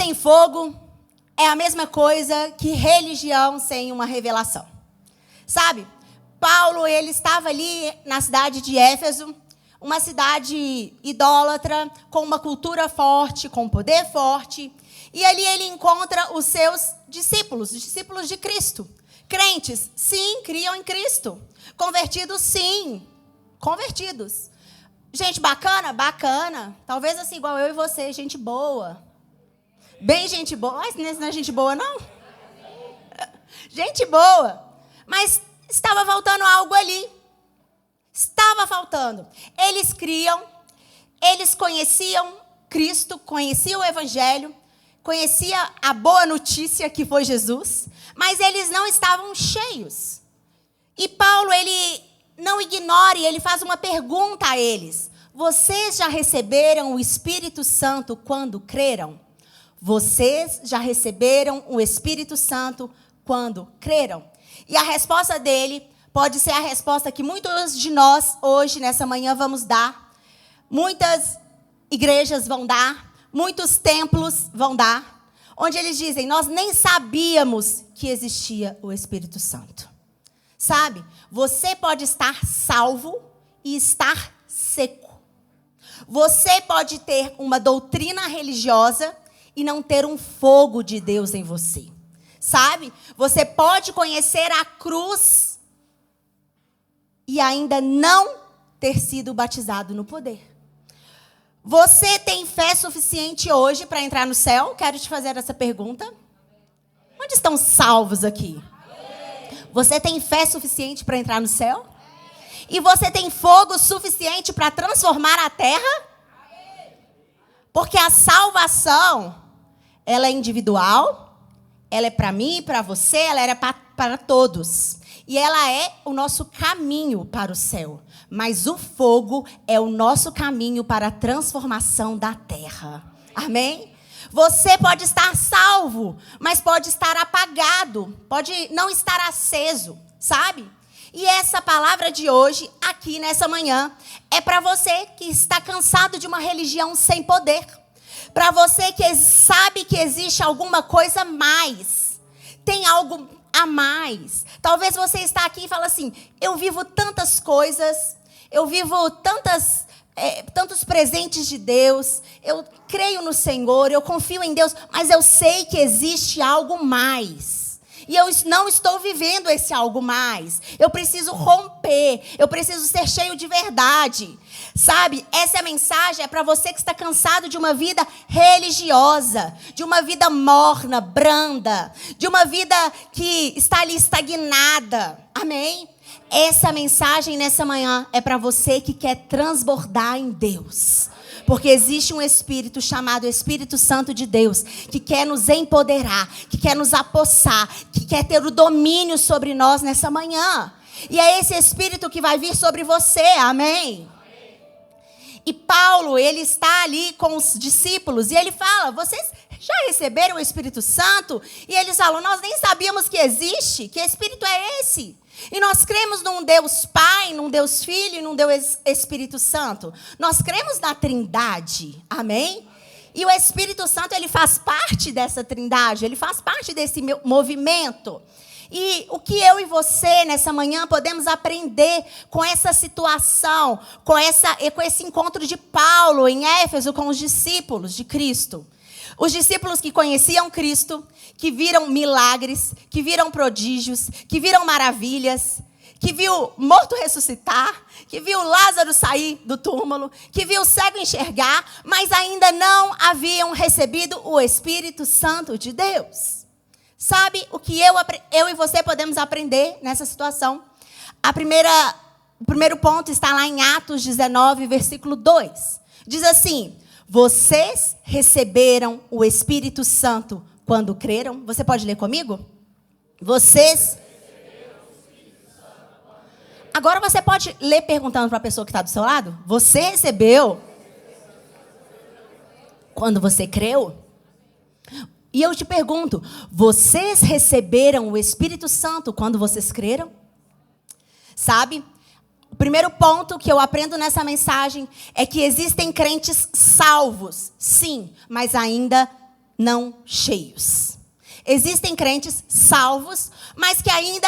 sem fogo é a mesma coisa que religião sem uma revelação. Sabe? Paulo, ele estava ali na cidade de Éfeso, uma cidade idólatra, com uma cultura forte, com poder forte. E ali ele encontra os seus discípulos, os discípulos de Cristo. Crentes, sim, criam em Cristo. Convertidos, sim, convertidos. Gente bacana? Bacana. Talvez assim, igual eu e você, gente boa. Bem gente boa. Mas não é gente boa, não? Gente boa. Mas estava faltando algo ali. Estava faltando. Eles criam, eles conheciam Cristo, conheciam o Evangelho, conheciam a boa notícia que foi Jesus, mas eles não estavam cheios. E Paulo, ele não ignora e ele faz uma pergunta a eles. Vocês já receberam o Espírito Santo quando creram? Vocês já receberam o Espírito Santo quando creram? E a resposta dele pode ser a resposta que muitos de nós, hoje, nessa manhã, vamos dar. Muitas igrejas vão dar. Muitos templos vão dar. Onde eles dizem, nós nem sabíamos que existia o Espírito Santo. Sabe? Você pode estar salvo e estar seco. Você pode ter uma doutrina religiosa e não ter um fogo de Deus em você. Sabe? Você pode conhecer a cruz e ainda não ter sido batizado no poder. Você tem fé suficiente hoje para entrar no céu? Quero te fazer essa pergunta. Onde estão os salvos aqui? Você tem fé suficiente para entrar no céu? E você tem fogo suficiente para transformar a terra? Porque a salvação, ela é individual, ela é para mim, para você, ela é para todos. E ela é o nosso caminho para o céu. Mas o fogo é o nosso caminho para a transformação da terra. Amém? Você pode estar salvo, mas pode estar apagado, pode não estar aceso, sabe? E essa palavra de hoje, aqui nessa manhã, é para você que está cansado de uma religião sem poder. Para você que sabe que existe alguma coisa a mais. Tem algo a mais. Talvez você está aqui e fala assim, eu vivo tantas coisas, eu vivo tantos presentes de Deus, eu creio no Senhor, eu confio em Deus, mas eu sei que existe algo mais. E eu não estou vivendo esse algo mais. Eu preciso romper, eu preciso ser cheio de verdade. Sabe, essa mensagem é para você que está cansado de uma vida religiosa, de uma vida morna, branda, de uma vida que está ali estagnada. Amém? Essa mensagem nessa manhã é para você que quer transbordar em Deus. Porque existe um Espírito chamado Espírito Santo de Deus, que quer nos empoderar, que quer nos apossar, que quer ter o domínio sobre nós nessa manhã. E é esse Espírito que vai vir sobre você, amém? E Paulo, ele está ali com os discípulos e ele fala, vocês já receberam o Espírito Santo? E eles falam, nós nem sabíamos que existe, que Espírito é esse? E nós cremos num Deus Pai, num Deus Filho e num Deus Espírito Santo. Nós cremos na Trindade, amém? E o Espírito Santo, ele faz parte dessa Trindade, ele faz parte desse movimento. E o que eu e você, nessa manhã, podemos aprender com essa situação, com esse encontro de Paulo em Éfeso com os discípulos de Cristo. Os discípulos que conheciam Cristo, que viram milagres, que viram prodígios, que viram maravilhas, que viu morto ressuscitar, que viu Lázaro sair do túmulo, que viu o cego enxergar, mas ainda não haviam recebido o Espírito Santo de Deus. Sabe o que eu e você podemos aprender nessa situação? O primeiro ponto está lá em Atos 19, versículo 2. Diz assim, vocês receberam o Espírito Santo quando creram? Você pode ler comigo? Vocês... Agora você pode ler perguntando para a pessoa que está do seu lado. Você recebeu quando você creu? E eu te pergunto, vocês receberam o Espírito Santo quando vocês creram? Sabe? O primeiro ponto que eu aprendo nessa mensagem é que existem crentes salvos, sim, mas ainda não cheios. Existem crentes salvos, mas que ainda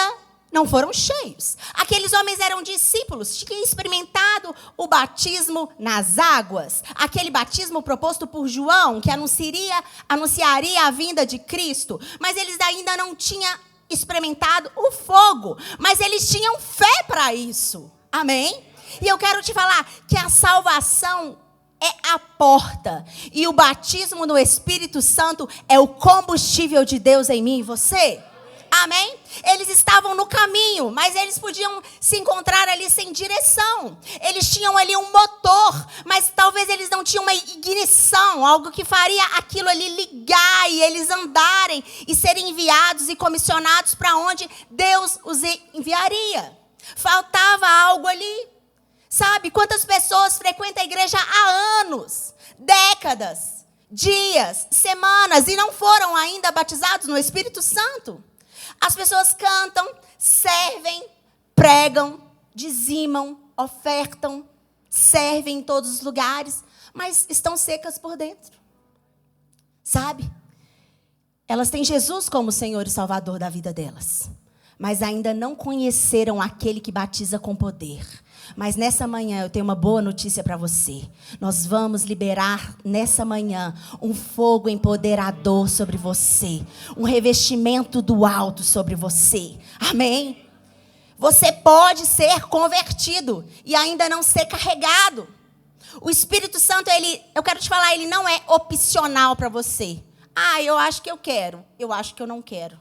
não foram cheios. Aqueles homens eram discípulos, tinham experimentado o batismo nas águas, aquele batismo proposto por João, que anunciaria a vinda de Cristo, mas eles ainda não tinham experimentado o fogo, mas eles tinham fé para isso. Amém? E eu quero te falar que a salvação é a porta, e o batismo no Espírito Santo é o combustível de Deus em mim e você. Amém? Eles estavam no caminho, mas eles podiam se encontrar ali sem direção. Eles tinham ali um motor, mas talvez eles não tinham uma ignição, algo que faria aquilo ali ligar e eles andarem e serem enviados e comissionados para onde Deus os enviaria. Faltava algo ali. Sabe, quantas pessoas frequentam a igreja há anos, décadas, dias, semanas e não foram ainda batizados no Espírito Santo? As pessoas cantam, servem, pregam, dizimam, ofertam, servem em todos os lugares, mas estão secas por dentro. Sabe? Elas têm Jesus como Senhor e Salvador da vida delas, mas ainda não conheceram aquele que batiza com poder. Mas nessa manhã eu tenho uma boa notícia para você. Nós vamos liberar nessa manhã um fogo empoderador sobre você. Um revestimento do alto sobre você. Amém? Você pode ser convertido e ainda não ser carregado. O Espírito Santo, eu quero te falar, ele não é opcional para você. Eu acho que eu quero, eu acho que eu não quero.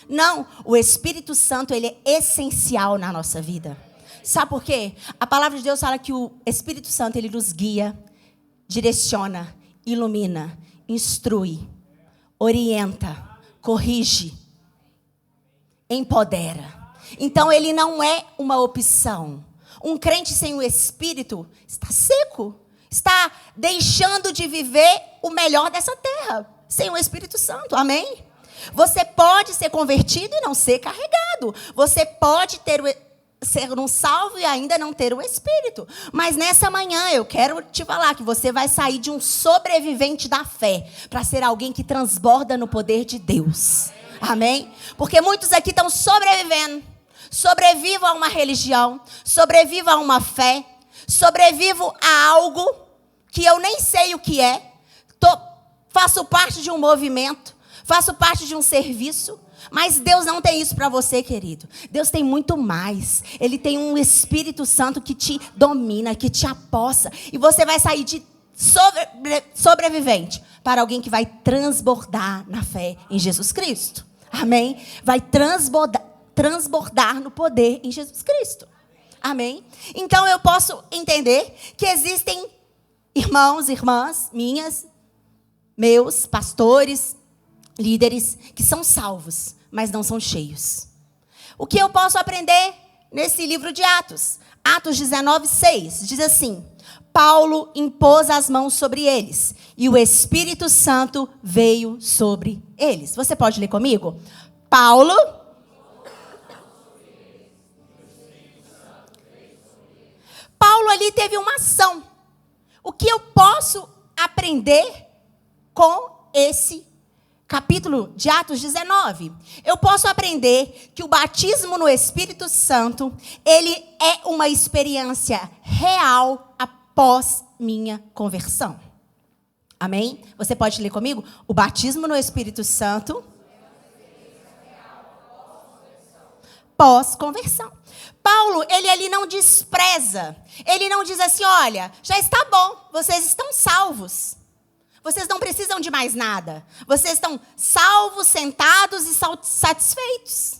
Não, o Espírito Santo, ele é essencial na nossa vida. Sabe por quê? A palavra de Deus fala que o Espírito Santo, ele nos guia, direciona, ilumina, instrui, orienta, corrige, empodera. Então, ele não é uma opção. Um crente sem o Espírito está seco, está deixando de viver o melhor dessa terra, sem o Espírito Santo. Amém? Você pode ser convertido e não ser carregado. Você pode ser um salvo e ainda não ter o Espírito. Mas nessa manhã eu quero te falar que você vai sair de um sobrevivente da fé para ser alguém que transborda no poder de Deus. Amém? Porque muitos aqui estão sobrevivendo. Sobrevivo a uma religião, sobrevivo a uma fé, sobrevivo a algo que eu nem sei o que é. Faço parte de um movimento, faço parte de um serviço. Mas Deus não tem isso para você, querido. Deus tem muito mais. Ele tem um Espírito Santo que te domina, que te apossa. E você vai sair de sobrevivente para alguém que vai transbordar na fé em Jesus Cristo. Amém? Vai transbordar no poder em Jesus Cristo. Amém? Então eu posso entender que existem irmãos, irmãs minhas, meus, pastores, líderes que são salvos, mas não são cheios. O que eu posso aprender nesse livro de Atos? Atos 19:6 diz assim: Paulo impôs as mãos sobre eles e o Espírito Santo veio sobre eles. Você pode ler comigo? Paulo ali teve uma ação. O que eu posso aprender com esse capítulo de Atos 19. Eu posso aprender que o batismo no Espírito Santo, ele é uma experiência real após minha conversão. Amém? Você pode ler comigo? O batismo no Espírito Santo, pós-conversão. Paulo, ele ali não despreza. Ele não diz assim, olha, já está bom, vocês estão salvos. Vocês não precisam de mais nada. Vocês estão salvos, sentados e satisfeitos.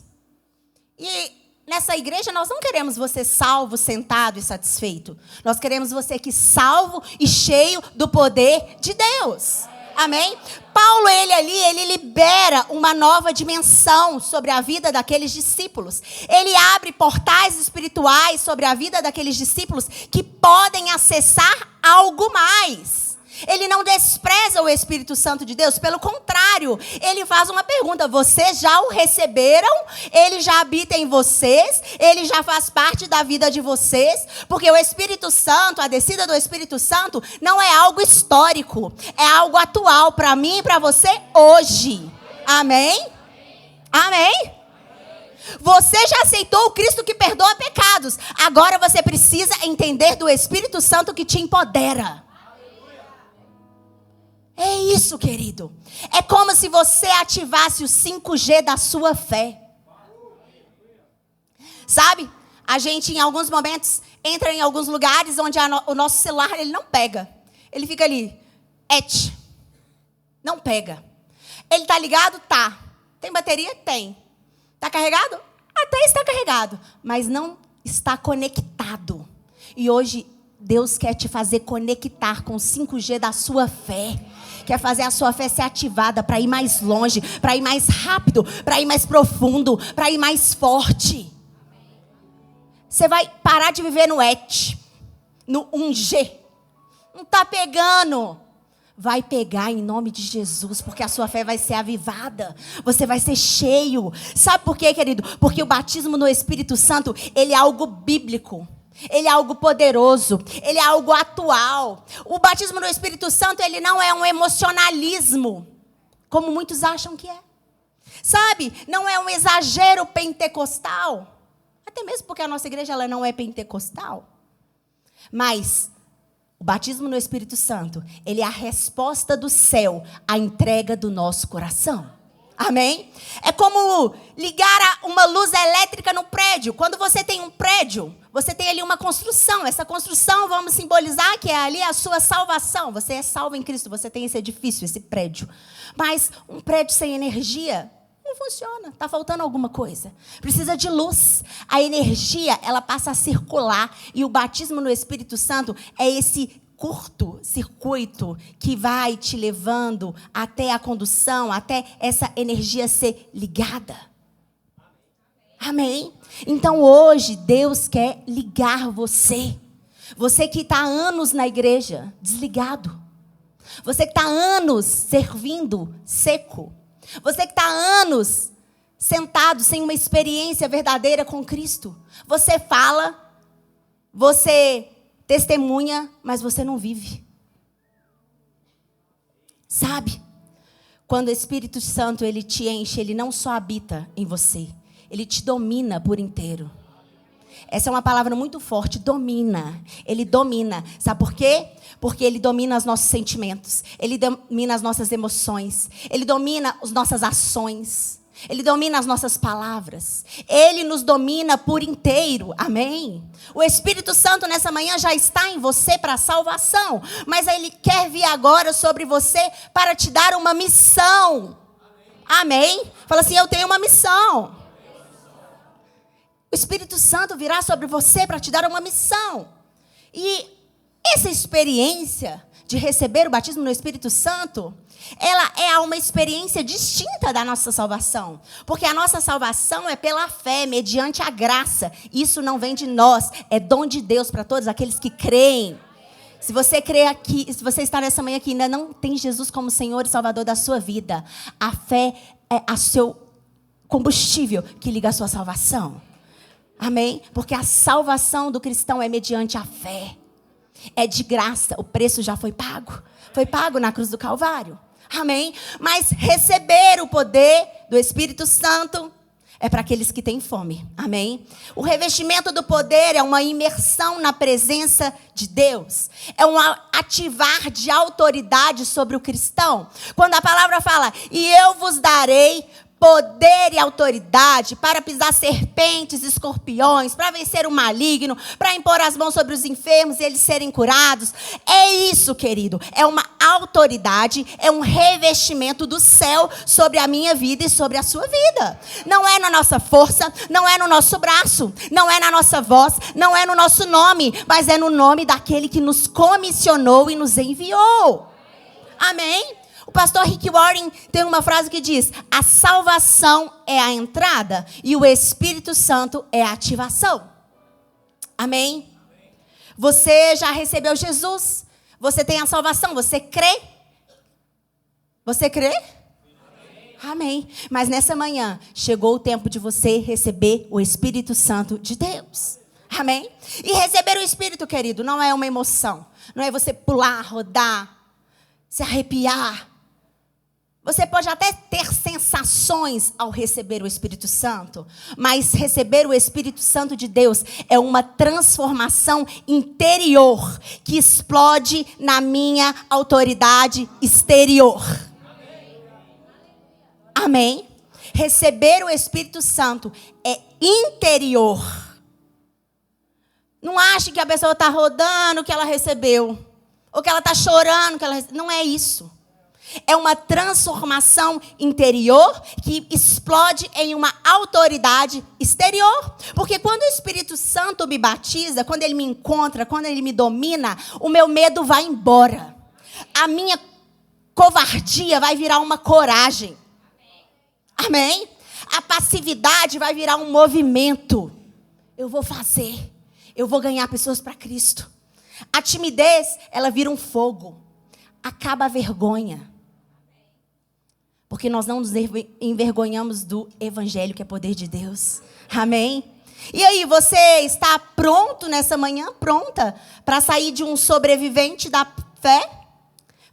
E nessa igreja nós não queremos você salvo, sentado e satisfeito. Nós queremos você aqui salvo e cheio do poder de Deus. Amém? Paulo, ele libera uma nova dimensão sobre a vida daqueles discípulos. Ele abre portais espirituais sobre a vida daqueles discípulos que podem acessar algo mais. Ele não despreza o Espírito Santo de Deus, pelo contrário, ele faz uma pergunta: vocês já o receberam? Ele já habita em vocês? Ele já faz parte da vida de vocês? Porque o Espírito Santo, a descida do Espírito Santo, não é algo histórico, é algo atual para mim e para você hoje. Amém? Amém? Você já aceitou o Cristo que perdoa pecados. Agora você precisa entender do Espírito Santo que te empodera. É isso, querido. É como se você ativasse o 5G da sua fé. Sabe? A gente, em alguns momentos, entra em alguns lugares onde o nosso celular ele não pega. Ele fica ali. Não pega. Ele tá ligado? Tá. Tem bateria? Tem. Está carregado? Até está carregado. Mas não está conectado. E hoje, Deus quer te fazer conectar com o 5G da sua fé. Quer fazer a sua fé ser ativada para ir mais longe, para ir mais rápido, para ir mais profundo, para ir mais forte. Você vai parar de viver no no 1G. Não está pegando. Vai pegar em nome de Jesus, porque a sua fé vai ser avivada. Você vai ser cheio. Sabe por quê, querido? Porque o batismo no Espírito Santo, ele é algo bíblico. Ele é algo poderoso. Ele é algo atual. O batismo no Espírito Santo, ele não é um emocionalismo, como muitos acham que é. Sabe? Não é um exagero pentecostal. Até mesmo porque a nossa igreja ela não é pentecostal. Mas o batismo no Espírito Santo, ele é a resposta do céu à entrega do nosso coração. Amém? É como ligar uma luz elétrica no prédio. Quando você tem um prédio, você tem ali uma construção. Essa construção, vamos simbolizar que é ali a sua salvação. Você é salvo em Cristo, você tem esse edifício, esse prédio. Mas um prédio sem energia não funciona, está faltando alguma coisa. Precisa de luz. A energia, ela passa a circular. E o batismo no Espírito Santo é esse curto-circuito que vai te levando até a condução, até essa energia ser ligada. Amém? Então hoje Deus quer ligar você. Você que está há anos na igreja, desligado. Você que está há anos servindo, seco. Você que está há anos sentado sem uma experiência verdadeira com Cristo. Você fala, você testemunha, mas você não vive. Sabe? Quando o Espírito Santo ele te enche, ele não só habita em você, ele te domina por inteiro. Essa é uma palavra muito forte, domina. Ele domina. Sabe por quê? Porque ele domina os nossos sentimentos. Ele domina as nossas emoções. Ele domina as nossas ações. Ele domina as nossas palavras. Ele nos domina por inteiro. Amém? O Espírito Santo nessa manhã já está em você para a salvação. Mas ele quer vir agora sobre você para te dar uma missão. Amém? Fala assim, eu tenho uma missão. O Espírito Santo virá sobre você para te dar uma missão. E essa experiência de receber o batismo no Espírito Santo, ela é uma experiência distinta da nossa salvação. Porque a nossa salvação é pela fé, mediante a graça. Isso não vem de nós, é dom de Deus para todos aqueles que creem. Se você crê aqui, se você está nessa manhã aqui e ainda não tem Jesus como Senhor e Salvador da sua vida, a fé é o seu combustível que liga a sua salvação. Amém? Porque a salvação do cristão é mediante a fé. É de graça, o preço já foi pago. Foi pago na cruz do Calvário. Amém? Mas receber o poder do Espírito Santo é para aqueles que têm fome. Amém? O revestimento do poder é uma imersão na presença de Deus. É um ativar de autoridade sobre o cristão. Quando a palavra fala, e eu vos darei poder e autoridade para pisar serpentes, escorpiões, para vencer o maligno, para impor as mãos sobre os enfermos e eles serem curados. É isso, querido. É uma autoridade, é um revestimento do céu sobre a minha vida e sobre a sua vida. Não é na nossa força, não é no nosso braço, não é na nossa voz, não é no nosso nome, mas é no nome daquele que nos comissionou e nos enviou. Amém? O pastor Rick Warren tem uma frase que diz, a salvação é a entrada e o Espírito Santo é a ativação. Amém? Você já recebeu Jesus? Você tem a salvação, você crê? Você crê? Amém. Mas nessa manhã, chegou o tempo de você receber o Espírito Santo de Deus. Amém? E receber o Espírito, querido, não é uma emoção. Não é você pular, rodar, se arrepiar. Você pode até ter sensações ao receber o Espírito Santo, mas receber o Espírito Santo de Deus é uma transformação interior que explode na minha autoridade exterior. Amém? Receber o Espírito Santo é interior. Não ache que a pessoa está rodando que ela recebeu. Ou que ela está chorando que ela recebeu. Não é isso. É uma transformação interior que explode em uma autoridade exterior. Porque quando o Espírito Santo me batiza, quando ele me encontra, quando ele me domina, o meu medo vai embora. A minha covardia vai virar uma coragem. Amém? A passividade vai virar um movimento. Eu vou fazer. Eu vou ganhar pessoas para Cristo. A timidez, ela vira um fogo. Acaba a vergonha. Porque nós não nos envergonhamos do Evangelho, que é poder de Deus. Amém? E aí, você está pronto nessa manhã? Pronta? Para sair de um sobrevivente da fé?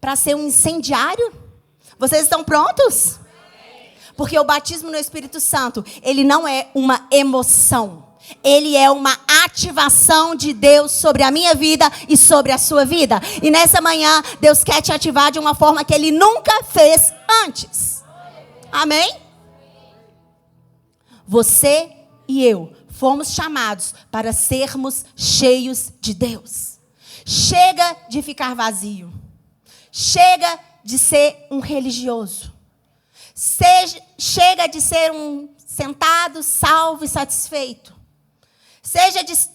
Para ser um incendiário? Vocês estão prontos? Porque o batismo no Espírito Santo, ele não é uma emoção. Ele é uma ativação de Deus sobre a minha vida e sobre a sua vida. E nessa manhã, Deus quer te ativar de uma forma que Ele nunca fez antes. Amém? Você e eu fomos chamados para sermos cheios de Deus. Chega de ficar vazio. Chega de ser um religioso. Chega de ser um sentado, salvo e satisfeito.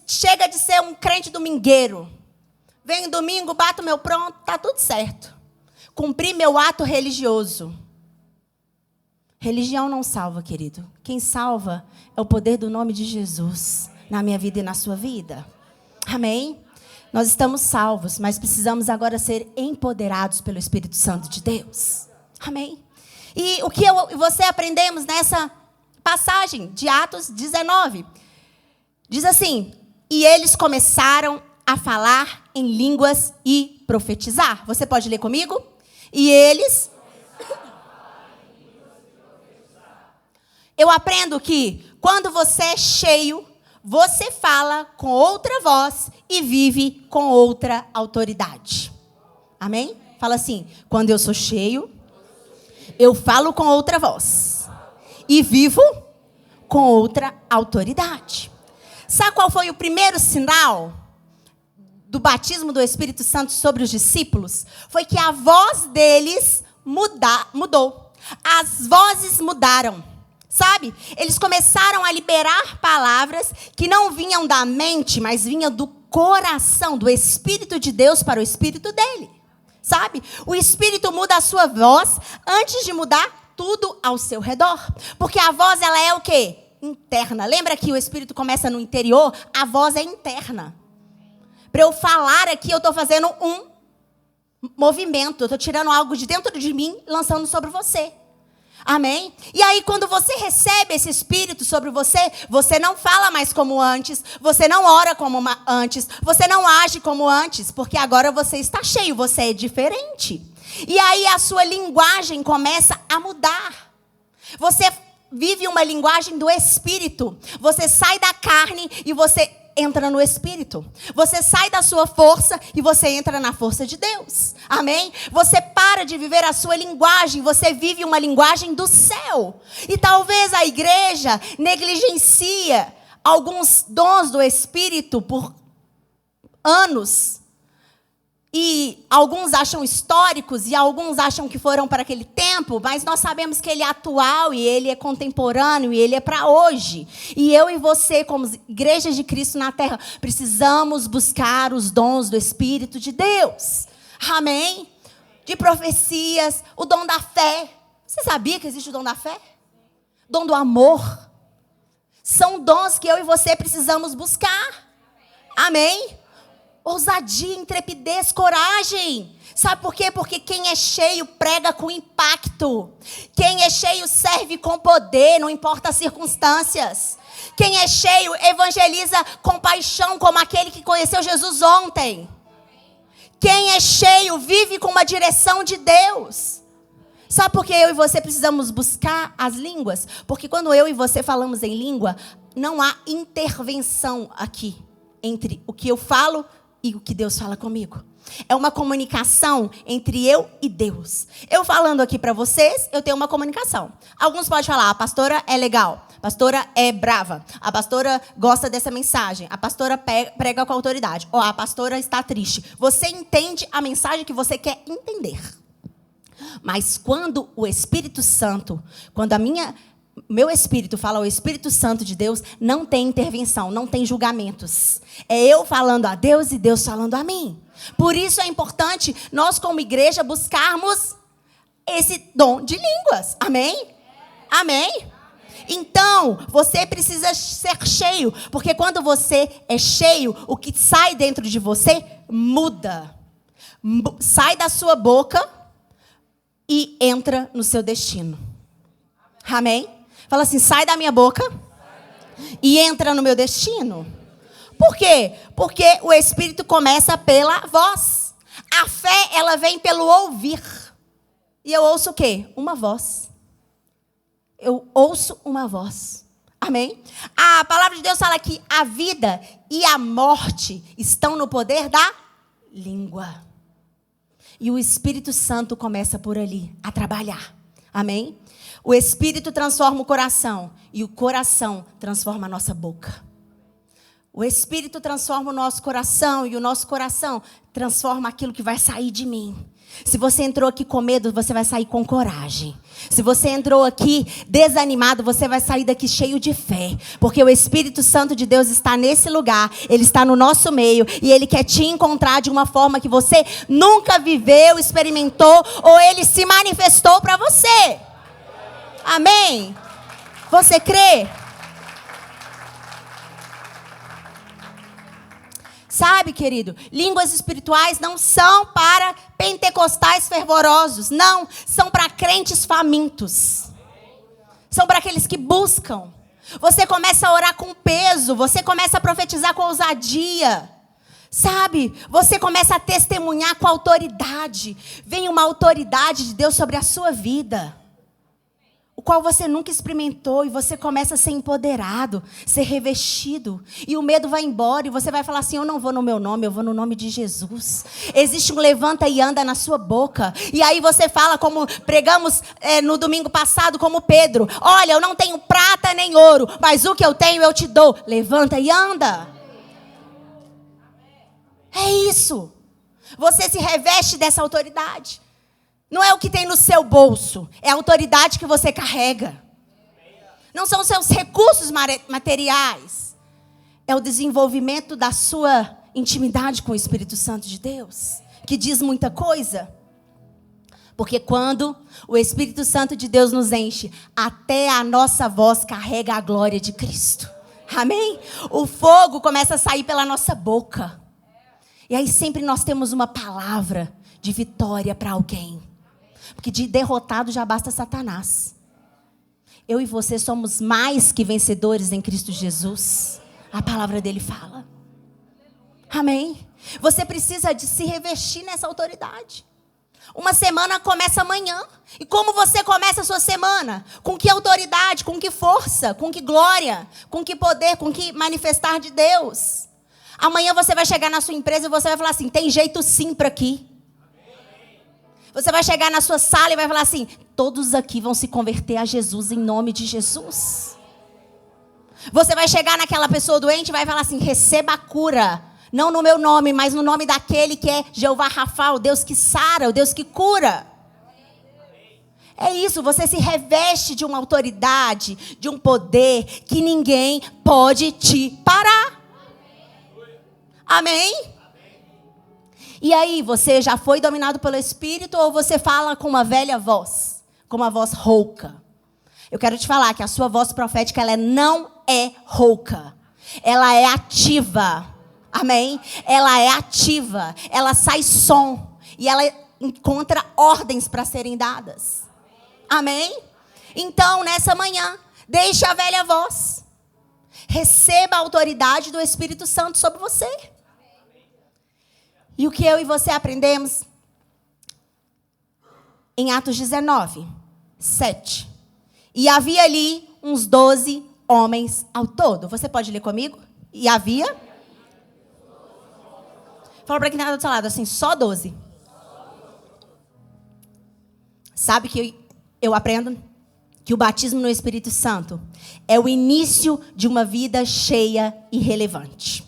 Chega de ser um crente domingueiro. Venho domingo, bato meu pronto, está tudo certo. Cumpri meu ato religioso. Religião não salva, querido. Quem salva é o poder do nome de Jesus na minha vida e na sua vida. Amém? Nós estamos salvos, mas precisamos agora ser empoderados pelo Espírito Santo de Deus. Amém? E o que eu e você aprendemos nessa passagem de Atos 19? Diz assim: e eles começaram a falar em línguas e profetizar. Você pode ler comigo? E eles... Eu aprendo que quando você é cheio, você fala com outra voz e vive com outra autoridade. Amém? Fala assim: quando eu sou cheio, eu falo com outra voz e vivo com outra autoridade. Sabe qual foi o primeiro sinal do batismo do Espírito Santo sobre os discípulos? Foi que a voz deles mudou. As vozes mudaram. Sabe? Eles começaram a liberar palavras que não vinham da mente, mas vinham do coração, do Espírito de Deus para o Espírito dele. Sabe? O Espírito muda a sua voz antes de mudar tudo ao seu redor. Porque a voz, ela é o quê? Interna. Lembra que o Espírito começa no interior? A voz é interna. Para eu falar aqui, eu estou fazendo um movimento. Eu estou tirando algo de dentro de mim, lançando sobre você. Amém? E aí, quando você recebe esse Espírito sobre você, você não fala mais como antes, você não ora como antes, você não age como antes, porque agora você está cheio, você é diferente. E aí a sua linguagem começa a mudar. Você vive uma linguagem do Espírito. Você sai da carne e você entra no Espírito. Você sai da sua força e você entra na força de Deus. Amém? Você para de viver a sua linguagem, você vive uma linguagem do céu. E talvez a igreja negligencia alguns dons do Espírito por anos. E alguns acham históricos e alguns acham que foram para aquele tempo, mas nós sabemos que ele é atual e ele é contemporâneo e ele é para hoje. E eu e você, como igrejas de Cristo na terra, precisamos buscar os dons do Espírito de Deus. Amém? De profecias, o dom da fé. Você sabia que existe o dom da fé? Dom do amor. São dons que eu e você precisamos buscar. Amém? Ousadia, intrepidez, coragem. Sabe por quê? Porque quem é cheio prega com impacto. Quem é cheio serve com poder, não importa as circunstâncias. Quem é cheio evangeliza com paixão, como aquele que conheceu Jesus ontem. Quem é cheio vive com uma direção de Deus. Sabe por que eu e você precisamos buscar as línguas? Porque quando eu e você falamos em língua, não há intervenção aqui entre o que eu falo e o que Deus fala comigo. É uma comunicação entre eu e Deus. Eu falando aqui para vocês, eu tenho uma comunicação. Alguns podem falar, a pastora é legal, a pastora é brava, a pastora gosta dessa mensagem, a pastora prega com autoridade, ou a pastora está triste. Você entende a mensagem que você quer entender. Mas quando o Espírito Santo, quando meu espírito fala ao Espírito Santo de Deus, não tem intervenção, não tem julgamentos. É eu falando a Deus e Deus falando a mim. Por isso é importante nós, como igreja, buscarmos esse dom de línguas. Amém? Amém? Então, você precisa ser cheio. Porque quando você é cheio, o que sai dentro de você muda. Sai da sua boca e entra no seu destino. Amém? Fala assim, sai da minha boca e entra no meu destino. Por quê? Porque o Espírito começa pela voz. A fé, ela vem pelo ouvir. E eu ouço o quê? Uma voz. Eu ouço uma voz. Amém? A palavra de Deus fala que a vida e a morte estão no poder da língua. E o Espírito Santo começa por ali, a trabalhar. Amém? O Espírito transforma o coração e o coração transforma a nossa boca. O Espírito transforma o nosso coração e o nosso coração transforma aquilo que vai sair de mim. Se você entrou aqui com medo, você vai sair com coragem. Se você entrou aqui desanimado, você vai sair daqui cheio de fé. Porque o Espírito Santo de Deus está nesse lugar. Ele está no nosso meio. E Ele quer te encontrar de uma forma que você nunca viveu, experimentou. Ou Ele se manifestou para você. Amém? Você crê? Sabe, querido, línguas espirituais não são para pentecostais fervorosos. Não, são para crentes famintos. São para aqueles que buscam. Você começa a orar com peso. Você começa a profetizar com ousadia. Sabe, você começa a testemunhar com autoridade. Vem uma autoridade de Deus sobre a sua vida, o qual você nunca experimentou, e você começa a ser empoderado, ser revestido, e o medo vai embora, e você vai falar assim, eu não vou no meu nome, eu vou no nome de Jesus. Existe um levanta e anda na sua boca, e aí você fala, como pregamos no domingo passado, como Pedro, olha, eu não tenho prata nem ouro, mas o que eu tenho eu te dou, levanta e anda. É isso, você se reveste dessa autoridade. Não é o que tem no seu bolso, é a autoridade que você carrega. Não são os seus recursos materiais. É o desenvolvimento da sua intimidade com o Espírito Santo de Deus, que diz muita coisa. Porque quando o Espírito Santo de Deus nos enche, até a nossa voz carrega a glória de Cristo. Amém? O fogo começa a sair pela nossa boca. E aí sempre nós temos uma palavra de vitória para alguém. Porque de derrotado já basta Satanás. Eu e você somos mais que vencedores em Cristo Jesus. A palavra dele fala. Amém? Você precisa de se revestir nessa autoridade. Uma semana começa amanhã. E como você começa a sua semana? Com que autoridade, com que força, com que glória, com que poder, com que manifestar de Deus. Amanhã você vai chegar na sua empresa e você vai falar assim, tem jeito sim para aqui. Você vai chegar na sua sala e vai falar assim, todos aqui vão se converter a Jesus em nome de Jesus. Você vai chegar naquela pessoa doente e vai falar assim, receba a cura. Não no meu nome, mas no nome daquele que é Jeová Rafa, o Deus que sara, o Deus que cura. É isso, você se reveste de uma autoridade, de um poder que ninguém pode te parar. Amém? E aí, você já foi dominado pelo Espírito ou você fala com uma velha voz? Com uma voz rouca? Eu quero te falar que a sua voz profética, ela não é rouca. Ela é ativa. Amém? Ela é ativa, ela sai som e ela encontra ordens para serem dadas. Amém? Então, nessa manhã, deixe a velha voz. Receba a autoridade do Espírito Santo sobre você. E o que eu e você aprendemos em Atos 19, 7. E havia ali uns 12 homens ao todo. Você pode ler comigo? E havia? Fala para quem está do seu lado assim, só 12. Sabe que eu aprendo que o batismo no Espírito Santo é o início de uma vida cheia e relevante.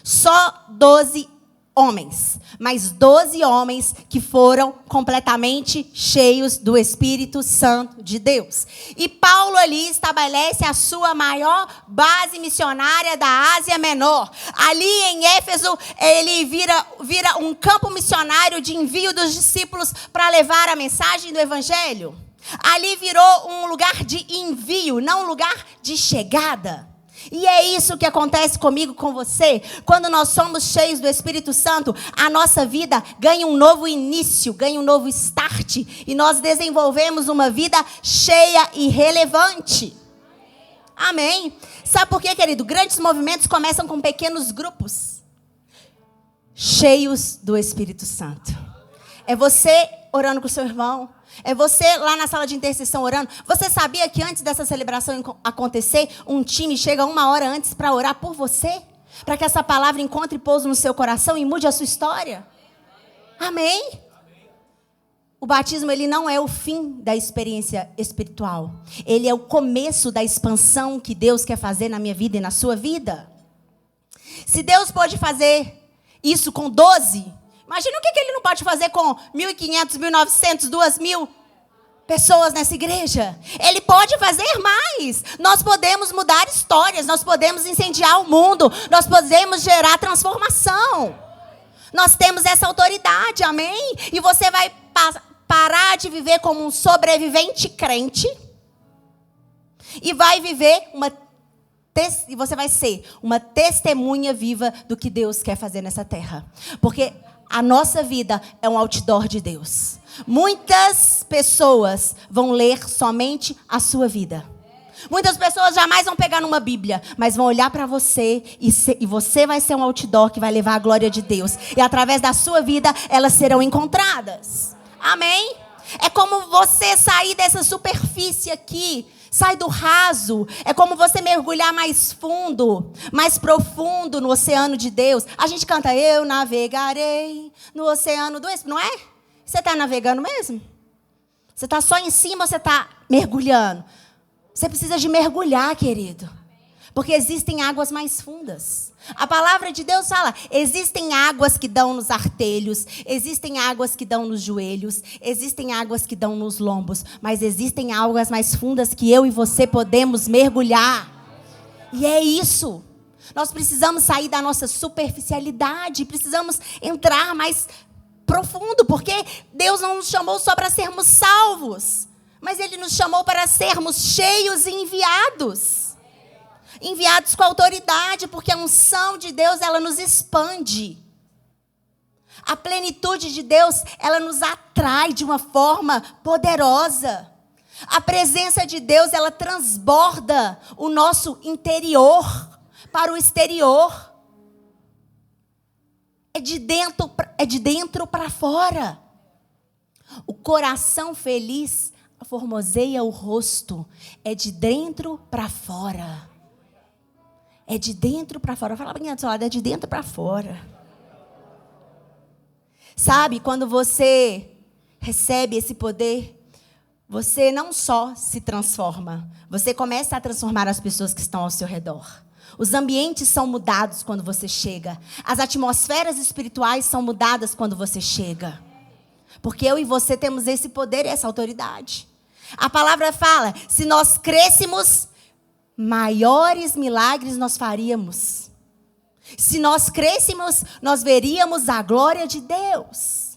Só 12 homens, mas 12 homens que foram completamente cheios do Espírito Santo de Deus. E Paulo ali estabelece a sua maior base missionária da Ásia Menor. Ali em Éfeso, ele vira um campo missionário de envio dos discípulos para levar a mensagem do Evangelho. Ali virou um lugar de envio, não um lugar de chegada. E é isso que acontece comigo, com você. Quando nós somos cheios do Espírito Santo, a nossa vida ganha um novo início, ganha um novo start. E nós desenvolvemos uma vida cheia e relevante. Amém? Sabe por quê, querido? Grandes movimentos começam com pequenos grupos. Cheios do Espírito Santo. É você orando com o seu irmão. É você lá na sala de intercessão orando. Você sabia que antes dessa celebração acontecer, um time chega 1 hora antes para orar por você? Para que essa palavra encontre pouso no seu coração e mude a sua história? Amém? O batismo, ele não é o fim da experiência espiritual. Ele é o começo da expansão que Deus quer fazer na minha vida e na sua vida. Se Deus pode fazer isso com 12... imagina o que ele não pode fazer com 1.500, 1.900, 2.000 pessoas nessa igreja. Ele pode fazer mais. Nós podemos mudar histórias. Nós podemos incendiar o mundo. Nós podemos gerar transformação. Nós temos essa autoridade, amém? E você vai parar de viver como um sobrevivente crente. E vai viver e você vai ser uma testemunha viva do que Deus quer fazer nessa terra. Porque a nossa vida é um outdoor de Deus. Muitas pessoas vão ler somente a sua vida. Muitas pessoas jamais vão pegar numa Bíblia, mas vão olhar para você e você vai ser um outdoor que vai levar a glória de Deus. E através da sua vida, elas serão encontradas. Amém? É como você sair dessa superfície aqui. Sai do raso. É como você mergulhar mais fundo, mais profundo no oceano de Deus. A gente canta, eu navegarei no oceano do Espírito. Não é? Você está navegando mesmo? Você está só em cima ou você está mergulhando? Você precisa de mergulhar, querido. Porque existem águas mais fundas. A palavra de Deus fala, existem águas que dão nos artelhos, existem águas que dão nos joelhos, existem águas que dão nos lombos, mas existem águas mais fundas que eu e você podemos mergulhar. E é isso. Nós precisamos sair da nossa superficialidade, precisamos entrar mais profundo, porque Deus não nos chamou só para sermos salvos, mas Ele nos chamou para sermos cheios e enviados. Enviados com autoridade, porque a unção de Deus, ela nos expande. A plenitude de Deus, ela nos atrai de uma forma poderosa. A presença de Deus, ela transborda o nosso interior para o exterior. É de dentro para fora. O coração feliz formoseia o rosto. É de dentro para fora. É de dentro para fora. Fala bem do seu lado, é de dentro para fora. Sabe, quando você recebe esse poder, você não só se transforma, você começa a transformar as pessoas que estão ao seu redor. Os ambientes são mudados quando você chega. As atmosferas espirituais são mudadas quando você chega. Porque eu e você temos esse poder e essa autoridade. A palavra fala, se nós crêssemos, maiores milagres nós faríamos. Se nós crêssemos, nós veríamos a glória de Deus.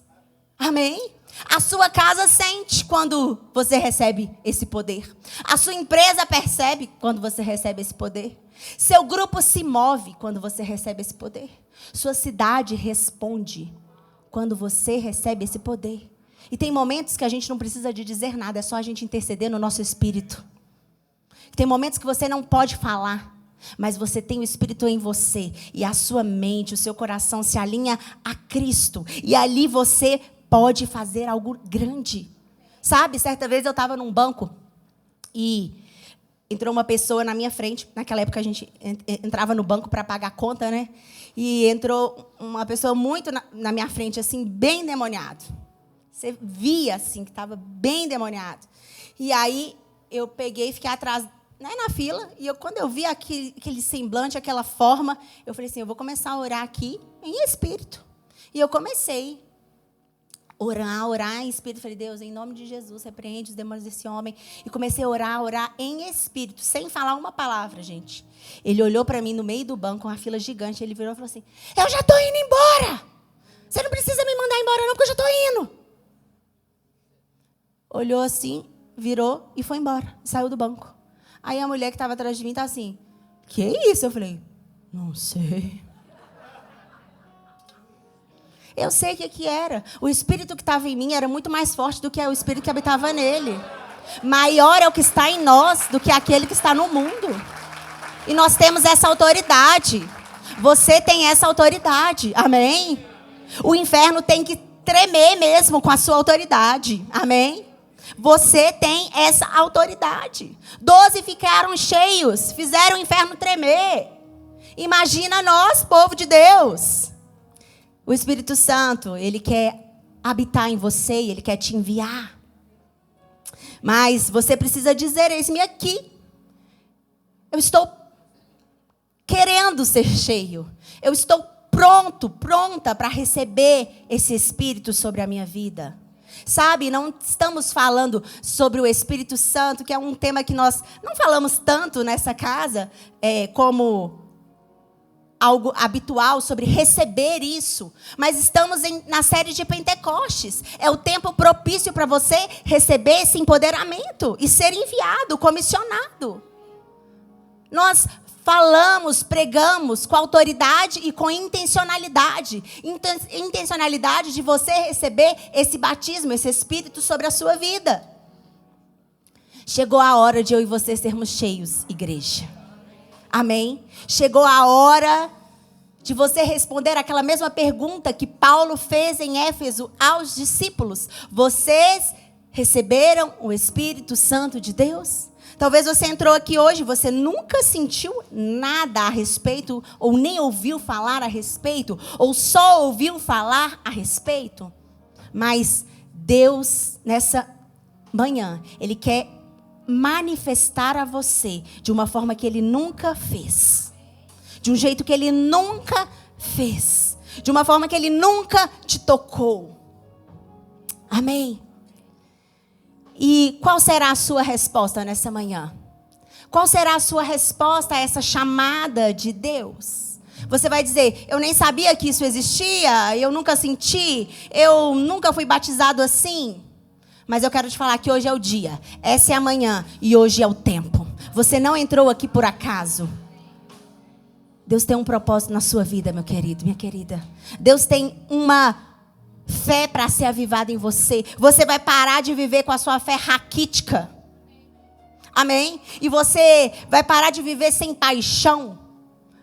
Amém? A sua casa sente quando você recebe esse poder. A sua empresa percebe quando você recebe esse poder. Seu grupo se move quando você recebe esse poder. Sua cidade responde quando você recebe esse poder. E tem momentos que a gente não precisa de dizer nada, é só a gente interceder no nosso espírito. Tem momentos que você não pode falar, mas você tem o Espírito em você. E a sua mente, o seu coração se alinha a Cristo. E ali você pode fazer algo grande. Sabe, certa vez eu estava num banco e entrou uma pessoa na minha frente. Naquela época a gente entrava no banco para pagar a conta, né? E entrou uma pessoa muito na minha frente, assim, bem endemoniado. Você via, assim, que estava bem endemoniado. E aí eu peguei e fiquei atrás, né, na fila. E quando eu vi aquele semblante, aquela forma, eu falei assim, eu vou começar a orar aqui em espírito. E eu comecei orar em espírito. Falei, Deus, em nome de Jesus, repreende os demônios desse homem. E comecei a orar em espírito, sem falar uma palavra, gente. Ele olhou para mim no meio do banco, uma fila gigante. Ele virou e falou assim, eu já estou indo embora. Você não precisa me mandar embora não, porque eu já estou indo. Olhou assim, virou e foi embora. Saiu do banco. Aí a mulher que estava atrás de mim está assim, que isso? Eu falei, não sei. Eu sei o que era. O espírito que estava em mim era muito mais forte do que o espírito que habitava nele. Maior é o que está em nós do que aquele que está no mundo. E nós temos essa autoridade. Você tem essa autoridade. Amém? O inferno tem que tremer mesmo com a sua autoridade. Amém? Você tem essa autoridade. 12 ficaram cheios, fizeram o inferno tremer. Imagina nós, povo de Deus. O Espírito Santo, ele quer habitar em você e ele quer te enviar. Mas você precisa dizer, eis-me aqui. Eu estou querendo ser cheio. Eu estou pronta para receber esse Espírito sobre a minha vida. Sabe, não estamos falando sobre o Espírito Santo, que é um tema que nós não falamos tanto nessa casa, como algo habitual, sobre receber isso. Mas estamos na série de Pentecostes. É o tempo propício para você receber esse empoderamento e ser enviado, comissionado. Nós falamos, pregamos com autoridade e com intencionalidade. Intencionalidade de você receber esse batismo, esse Espírito sobre a sua vida. Chegou a hora de eu e você sermos cheios, igreja. Amém? Chegou a hora de você responder aquela mesma pergunta que Paulo fez em Éfeso aos discípulos. Vocês receberam o Espírito Santo de Deus? Talvez você entrou aqui hoje, você nunca sentiu nada a respeito, ou nem ouviu falar a respeito, ou só ouviu falar a respeito. Mas Deus, nessa manhã, Ele quer manifestar a você de uma forma que Ele nunca fez. De um jeito que Ele nunca fez. De uma forma que Ele nunca te tocou. Amém? E qual será a sua resposta nessa manhã? Qual será a sua resposta a essa chamada de Deus? Você vai dizer, eu nem sabia que isso existia, eu nunca senti, eu nunca fui batizado assim. Mas eu quero te falar que hoje é o dia, essa é a manhã e hoje é o tempo. Você não entrou aqui por acaso. Deus tem um propósito na sua vida, meu querido, minha querida. Deus tem uma fé para ser avivada em você. Você vai parar de viver com a sua fé raquítica. Amém? E você vai parar de viver sem paixão.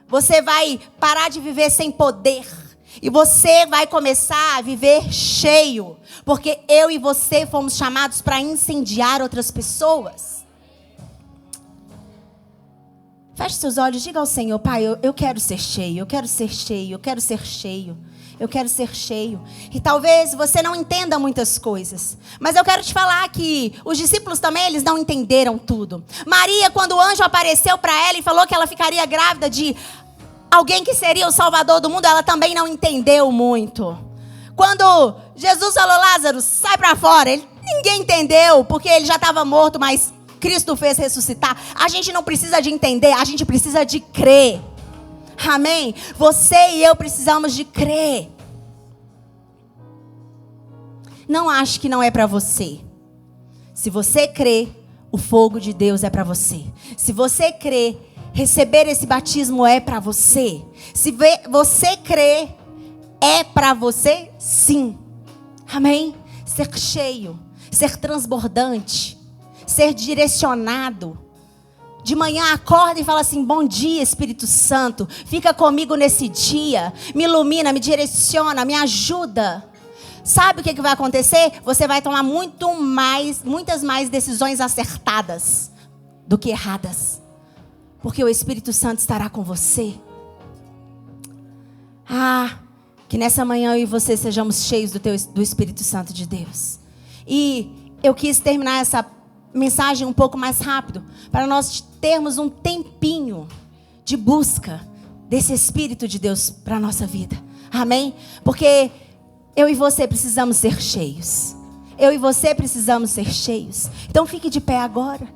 Você vai parar de viver sem poder. E você vai começar a viver cheio. Porque eu e você fomos chamados para incendiar outras pessoas. Feche seus olhos, diga ao Senhor, Pai, eu quero ser cheio, eu quero ser cheio, eu quero ser cheio. Eu quero ser cheio. E talvez você não entenda muitas coisas. Mas eu quero te falar que os discípulos também, eles não entenderam tudo. Maria, quando o anjo apareceu para ela e falou que ela ficaria grávida de alguém que seria o Salvador do mundo, ela também não entendeu muito. Quando Jesus falou, Lázaro, sai para fora. Ninguém entendeu, porque ele já estava morto, mas Cristo fez ressuscitar. A gente não precisa de entender, a gente precisa de crer. Amém? Você e eu precisamos de crer. Não ache que não é para você. Se você crê, o fogo de Deus é para você. Se você crê, receber esse batismo é para você. Se você crê, é para você, sim. Amém? Ser cheio, ser transbordante, ser direcionado. De manhã acorda e fala assim: bom dia, Espírito Santo, fica comigo nesse dia, me ilumina, me direciona, me ajuda. Sabe o que vai acontecer? Você vai tomar muitas mais decisões acertadas do que erradas. Porque o Espírito Santo estará com você. Que nessa manhã eu e você sejamos cheios do Espírito Santo de Deus. E eu quis terminar essa mensagem um pouco mais rápido, para nós termos um tempinho de busca desse Espírito de Deus para a nossa vida. Amém? Porque eu e você precisamos ser cheios. Eu e você precisamos ser cheios. Então fique de pé agora.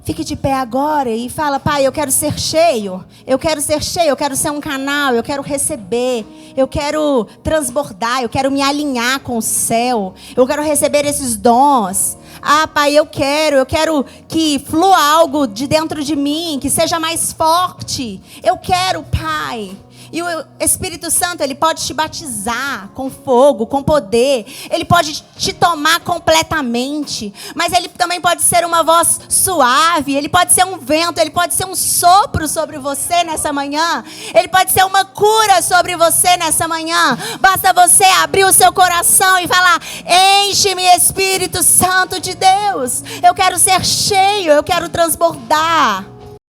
Fique de pé agora e fala: Pai, eu quero ser cheio. Eu quero ser cheio, eu quero ser um canal, eu quero receber. Eu quero transbordar, eu quero me alinhar com o céu. Eu quero receber esses dons. Pai, eu quero que flua algo de dentro de mim, que seja mais forte. Eu quero, Pai. E o Espírito Santo, ele pode te batizar com fogo, com poder. Ele pode te tomar completamente. Mas ele também pode ser uma voz suave. Ele pode ser um vento. Ele pode ser um sopro sobre você nessa manhã. Ele pode ser uma cura sobre você nessa manhã. Basta você abrir o seu coração e falar: enche-me, Espírito Santo de Deus. Eu quero ser cheio, eu quero transbordar.